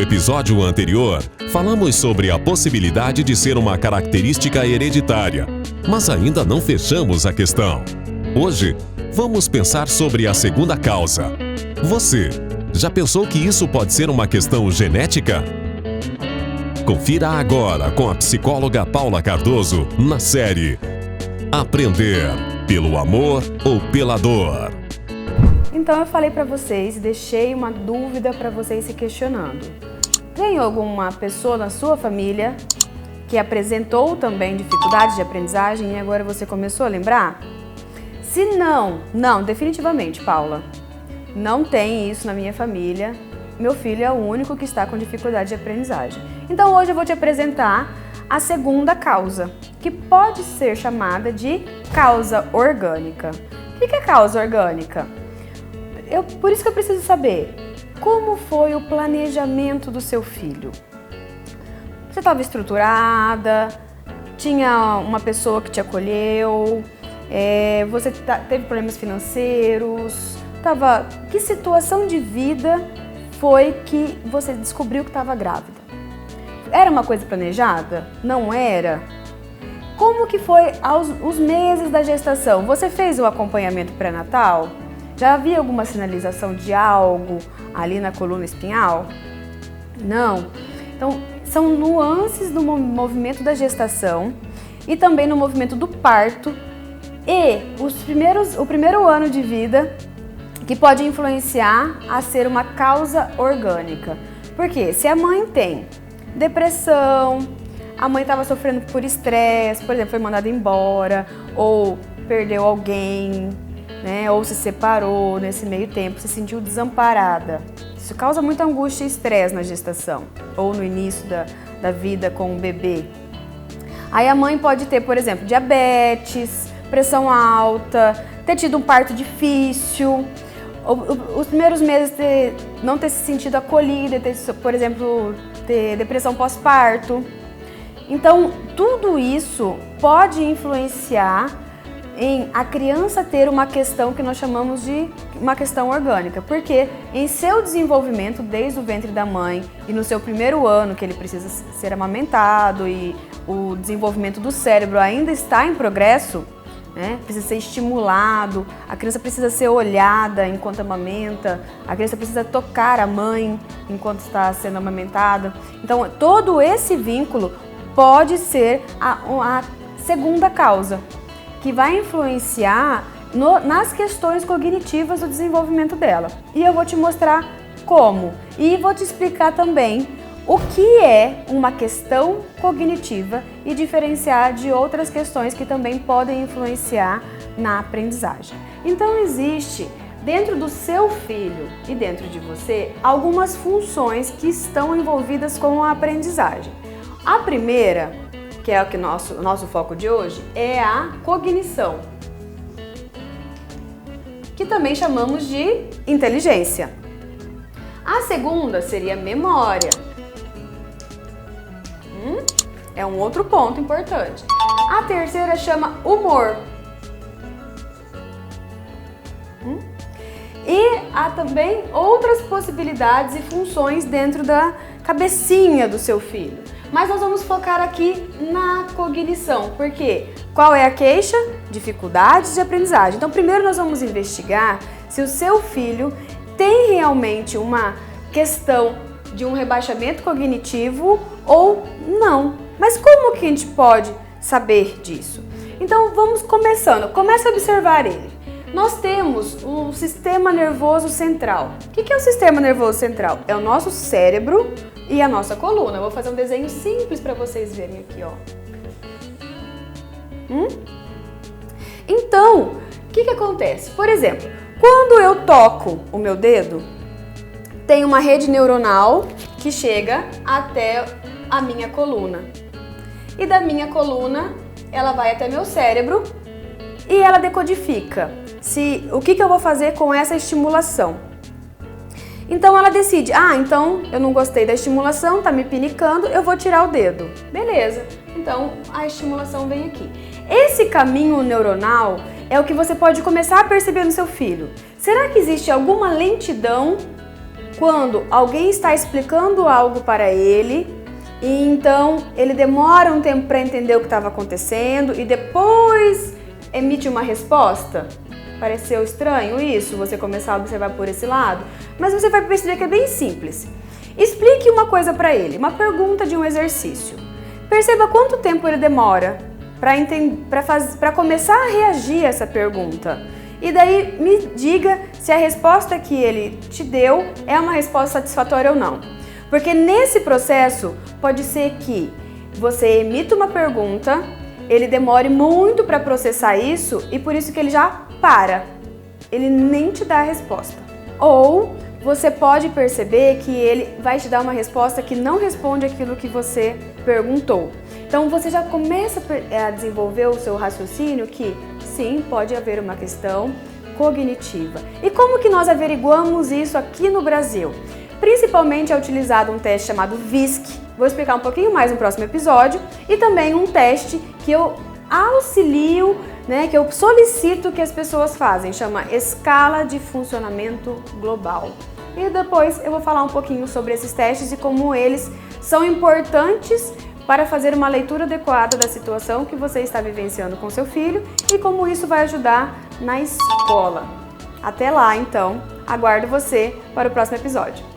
episódio anterior, falamos sobre a possibilidade de ser uma característica hereditária, mas ainda não fechamos a questão. Hoje, vamos pensar sobre a segunda causa. Você já pensou que isso pode ser uma questão genética? Confira agora com a psicóloga Paula Cardoso na série Aprender pelo Amor ou pela Dor. Então eu falei para vocês, deixei uma dúvida para vocês se questionando. Tem alguma pessoa na sua família que apresentou também dificuldades de aprendizagem e agora você começou a lembrar? Se não, definitivamente, Paula, não tem isso na minha família. Meu filho é o único que está com dificuldade de aprendizagem. Então hoje eu vou te apresentar a segunda causa, que pode ser chamada de causa orgânica. O que é causa orgânica? Por isso que eu preciso saber, como foi o planejamento do seu filho? Você estava estruturada? Tinha uma pessoa que te acolheu? Você teve problemas financeiros? Que situação de vida foi que você descobriu que estava grávida? Era uma coisa planejada? Não era? Como que foi os meses da gestação? Você fez o acompanhamento pré-natal? Já havia alguma sinalização de algo ali na coluna espinhal? Não. Então, são nuances do movimento da gestação e também no movimento do parto e o primeiro ano de vida que pode influenciar a ser uma causa orgânica. Porque se a mãe tem depressão, a mãe estava sofrendo por estresse, por exemplo, foi mandada embora ou perdeu alguém, né, ou se separou nesse meio tempo, se sentiu desamparada. Isso causa muita angústia e estresse na gestação ou no início da vida com o bebê. Aí a mãe pode ter, por exemplo, diabetes, pressão alta, ter tido um parto difícil, os primeiros meses não ter se sentido acolhida, por exemplo, ter depressão pós-parto. Então, tudo isso pode influenciar em a criança ter uma questão que nós chamamos de uma questão orgânica, porque em seu desenvolvimento desde o ventre da mãe e no seu primeiro ano, que ele precisa ser amamentado e o desenvolvimento do cérebro ainda está em progresso, né? Precisa ser estimulado, a criança precisa ser olhada enquanto amamenta, a criança precisa tocar a mãe enquanto está sendo amamentada. Então, todo esse vínculo pode ser a segunda causa, que vai influenciar nas questões cognitivas do desenvolvimento dela. E eu vou te mostrar como. E vou te explicar também o que é uma questão cognitiva e diferenciar de outras questões que também podem influenciar na aprendizagem. Então existe dentro do seu filho e dentro de você algumas funções que estão envolvidas com a aprendizagem. A primeira, que é o nosso foco de hoje, é a cognição, que também chamamos de inteligência. A segunda seria memória. É um outro ponto importante. A terceira chama humor. E há também outras possibilidades e funções dentro da cabecinha do seu filho. Mas nós vamos focar aqui na cognição, porque qual é a queixa? Dificuldades de aprendizagem. Então, primeiro nós vamos investigar se o seu filho tem realmente uma questão de um rebaixamento cognitivo ou não. Mas como que a gente pode saber disso? Então, vamos começando. Comece a observar ele. Nós temos o sistema nervoso central. O que é o sistema nervoso central? É o nosso cérebro e a nossa coluna. Eu vou fazer um desenho simples para vocês verem aqui, ó. Então, o que acontece? Por exemplo, quando eu toco o meu dedo, tem uma rede neuronal que chega até a minha coluna. E da minha coluna, ela vai até meu cérebro e ela decodifica o que eu vou fazer com essa estimulação. Então ela decide, então eu não gostei da estimulação, tá me pinicando, eu vou tirar o dedo. Beleza, então a estimulação vem aqui. Esse caminho neuronal é o que você pode começar a perceber no seu filho. Será que existe alguma lentidão quando alguém está explicando algo para ele e então ele demora um tempo para entender o que estava acontecendo e depois emite uma resposta? Pareceu estranho isso, você começar a observar por esse lado? Mas você vai perceber que é bem simples. Explique uma coisa para ele, uma pergunta de um exercício. Perceba quanto tempo ele demora para começar a reagir a essa pergunta. E daí me diga se a resposta que ele te deu é uma resposta satisfatória ou não. Porque nesse processo pode ser que você emita uma pergunta, ele demore muito para processar isso e por isso que ele já para. Ele nem te dá a resposta. Ou você pode perceber que ele vai te dar uma resposta que não responde aquilo que você perguntou. Então você já começa a desenvolver o seu raciocínio que sim, pode haver uma questão cognitiva. E como que nós averiguamos isso aqui no Brasil? Principalmente é utilizado um teste chamado VISC. Vou explicar um pouquinho mais no próximo episódio. E também um teste que eu auxilio, que eu solicito que as pessoas fazem, chama Escala de Funcionamento Global. E depois eu vou falar um pouquinho sobre esses testes e como eles são importantes para fazer uma leitura adequada da situação que você está vivenciando com seu filho e como isso vai ajudar na escola. Até lá, então, aguardo você para o próximo episódio.